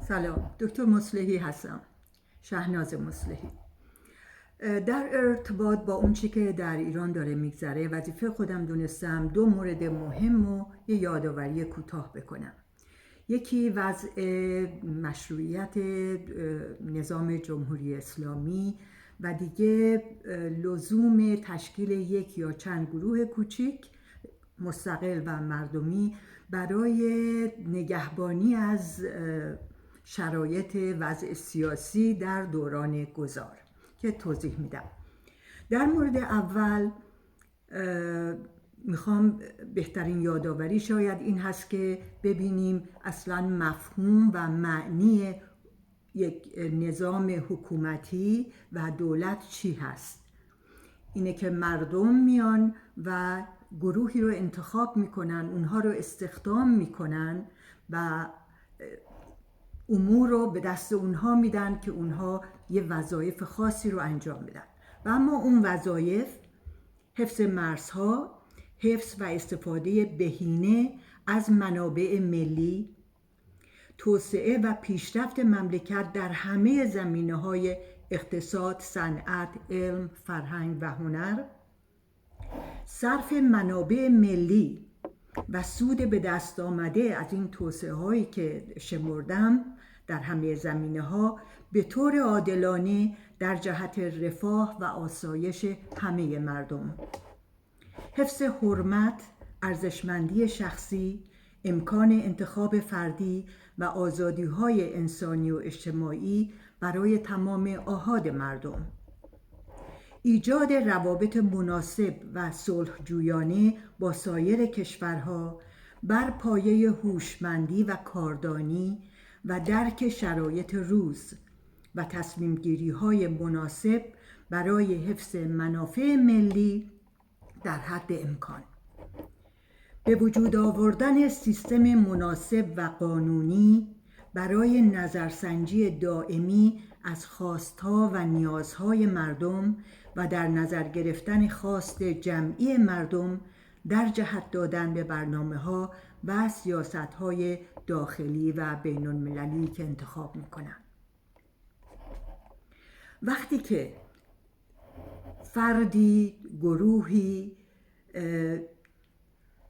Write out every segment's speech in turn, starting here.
سلام، دکتر مصلحی هستم، شهناز مصلحی. در ارتباط با اون چی که در ایران داره میگذره، وظیفه خودم دونستم دو مورد مهم و یه یادآوری کوتاه بکنم. یکی وضع مشروعیت نظام جمهوری اسلامی و دیگه لزوم تشکیل یک یا چند گروه کوچیک مستقل و مردمی برای نگهبانی از شرایط وضع سیاسی در دوران گذار که توضیح میدم. در مورد اول میخوام بهترین یادآوری شاید این هست که ببینیم اصلا مفهوم و معنی یک نظام حکومتی و دولت چی هست. اینه که مردم میان و گروهی رو انتخاب میکنن، اونها رو استخدام میکنن و امور رو به دست اونها میدن که اونها یه وظایف خاصی رو انجام بدن و اما اون وظایف حفظ مرزها، حفظ و استفاده بهینه از منابع ملی، توسعه و پیشرفت مملکت در همه زمینه‌های اقتصاد، صنعت، علم، فرهنگ و هنر، صرف منابع ملی و سود به دست آمده از این توسعه هایی که شمردم در همه زمینه‌ها به طور عادلانه در جهت رفاه و آسایش همه مردم، حفظ حرمت، ارزشمندی شخصی، امکان انتخاب فردی و آزادی‌های انسانی و اجتماعی برای تمام آحاد مردم، ایجاد روابط مناسب و صلح‌جویانه با سایر کشورها بر پایه هوشمندی و کاردانی و درک شرایط روز و تصمیم‌گیری‌های مناسب برای حفظ منافع ملی در حد امکان، به وجود آوردن سیستم مناسب و قانونی برای نظرسنجی دائمی از خواستها و نیازهای مردم و در نظر گرفتن خواست جمعی مردم در جهت دادن به برنامه‌ها و سیاست‌های داخلی و بین‌المللی که انتخاب می‌کنند. وقتی که فردی، گروهی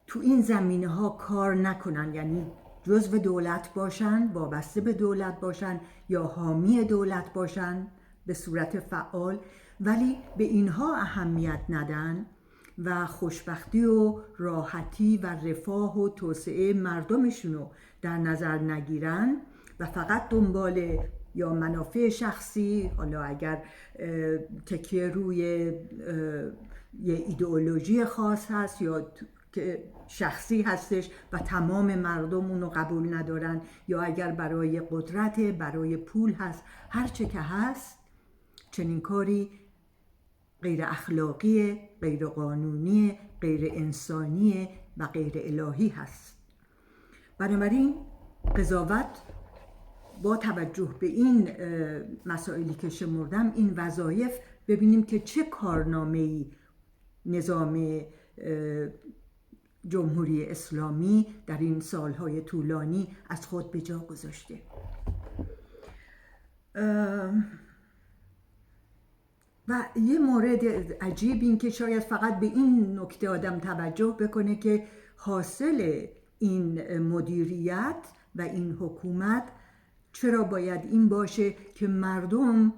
تو این زمینه‌ها کار نکنن، یعنی جزو دولت باشن، وابسته به دولت باشن یا حامی دولت باشن به صورت فعال، ولی به اینها اهمیت ندن و خوشبختی و راحتی و رفاه و توسعه مردمشون رو در نظر نگیرن و فقط دنبال یا منافع شخصی، حالا اگر تکیه روی یه ایدئولوژی خاص هست یا که شخصی هستش و تمام مردم اونو قبول ندارن، یا اگر برای قدرت، برای پول هست، هر چه که هست، چنین کاری غیر اخلاقی، غیر قانونی، غیر انسانی و غیر الهی هست. بنابراین قضاوت با توجه به این مسائلی که شمردم، این وظایف، ببینیم که چه کارنامه‌ای نظام جمهوری اسلامی در این سالهای طولانی از خود به جا گذاشته. و یه مورد عجیب این که شاید فقط به این نکته آدم توجه بکنه که حاصل این مدیریت و این حکومت چرا باید این باشه که مردم،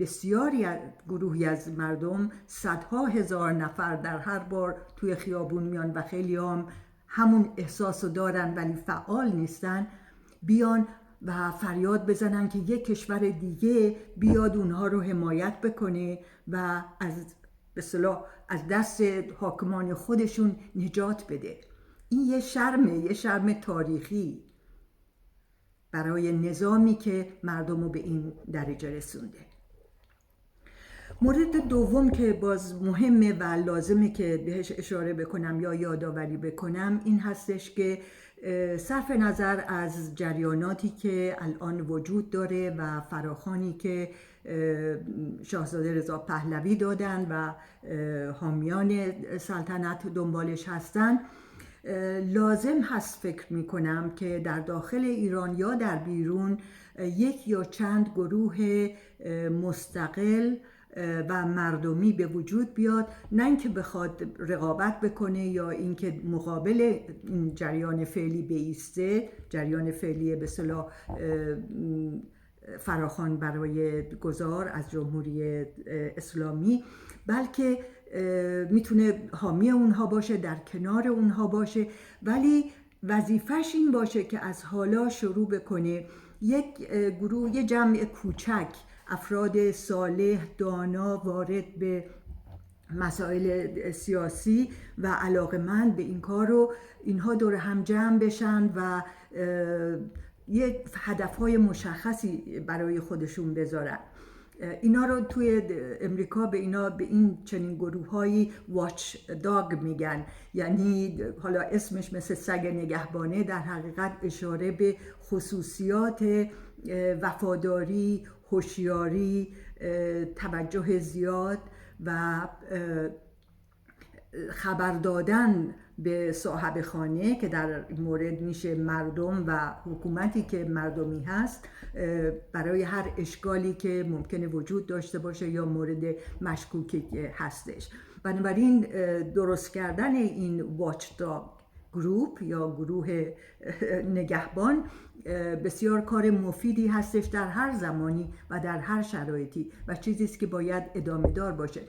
بسیاری از گروهی از مردم، صدها هزار نفر در هر بار توی خیابون میان و خیلی هم همون احساسو دارن ولی فعال نیستن، بیان و فریاد بزنن که یک کشور دیگه بیاد اونها رو حمایت بکنه و از به اصطلاح از دست حاکمان خودشون نجات بده. این یه شرم تاریخی برای نظامی که مردم رو به این درجه رسونده. مورد دوم که باز مهمه و لازمه که بهش اشاره بکنم یا یادآوری بکنم این هستش که صرف نظر از جریاناتی که الان وجود داره و فراخوانی که شاهزاده رضا پهلوی دادن و حامیان سلطنت دنبالش هستن، لازم هست فکر میکنم که در داخل ایران یا در بیرون یک یا چند گروه مستقل و مردمی به وجود بیاد، نه اینکه بخواد رقابت بکنه یا اینکه مقابل این جریان فعلی بایسته، جریان فعلی به اصطلاح فراخوان برای گذار از جمهوری اسلامی، بلکه میتونه حامی اونها باشه، در کنار اونها باشه، ولی وظیفش این باشه که از حالا شروع بکنه یک گروه، یک جمع کوچک افراد صالح دانا وارد به مسائل سیاسی و علاقمند به این کار رو اینها دور هم جمع بشن و یه هدفهای مشخصی برای خودشون بذارن. اینا رو توی امریکا به این چنین گروه‌هایی واچ داگ میگن، یعنی حالا اسمش مثل سگ نگهبانه، در حقیقت اشاره به خصوصیات وفاداری، هوشیاری، توجه زیاد و خبر دادن به صاحب خانه که در مورد میشه مردم و حکومتی که مردمی هست، برای هر اشکالی که ممکنه وجود داشته باشه یا مورد مشکوکی که هستش. بنابراین درست کردن این واچ داگ گروپ یا گروه نگهبان بسیار کار مفیدی هستش در هر زمانی و در هر شرایطی و چیزی است که باید ادامه دار باشه.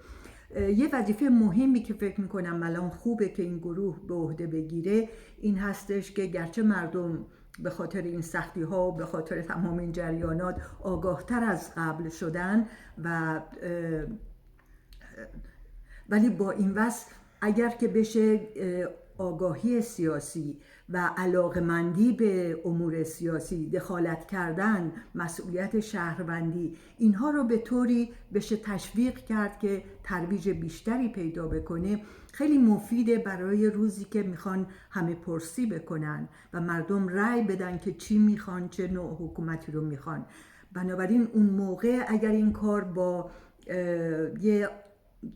یه وظیفه مهمی که فکر میکنم الان خوبه که این گروه به عهده بگیره این هستش که گرچه مردم به خاطر این سختی ها و به خاطر تمام این جریانات آگاهتر از قبل شدن ولی با این وصف اگر که بشه آگاهی سیاسی و علاقمندی به امور سیاسی، دخالت کردن، مسئولیت شهروندی، اینها رو به طوری بشه تشویق کرد که ترویج بیشتری پیدا بکنه، خیلی مفیده برای روزی که میخوان همه پرسی بکنن و مردم رأی بدن که چی میخوان، چه نوع حکومتی رو میخوان. بنابراین اون موقع اگر این کار با یه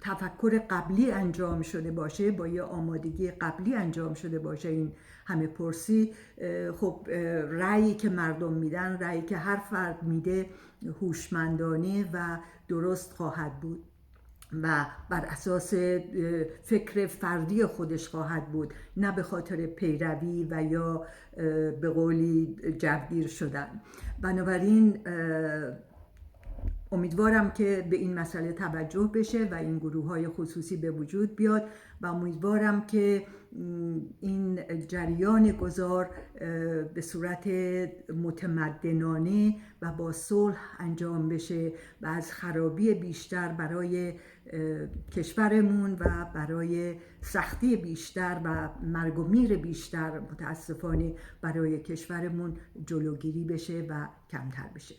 تفکر قبلی انجام شده باشه، با یه آمادگی قبلی انجام شده باشه این همه پرسی، خب رأیی که مردم میدن، رأیی که هر فرد میده هوشمندانه و درست خواهد بود و بر اساس فکر فردی خودش خواهد بود، نه به خاطر پیروی و یا به قولی جوگیر شدن. بنابراین امیدوارم که به این مسئله توجه بشه و این گروه‌های خصوصی به وجود بیاد و امیدوارم که این جریان گذار به صورت متمدنانه و با صلح انجام بشه و از خرابی بیشتر برای کشورمون و برای سختی بیشتر و مرگ و میر بیشتر متاسفانه برای کشورمون جلوگیری بشه و کمتر بشه.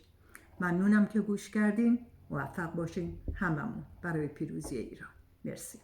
ممنونم که گوش کردین. موفق باشین هممون برای پیروزی ایران. مرسی.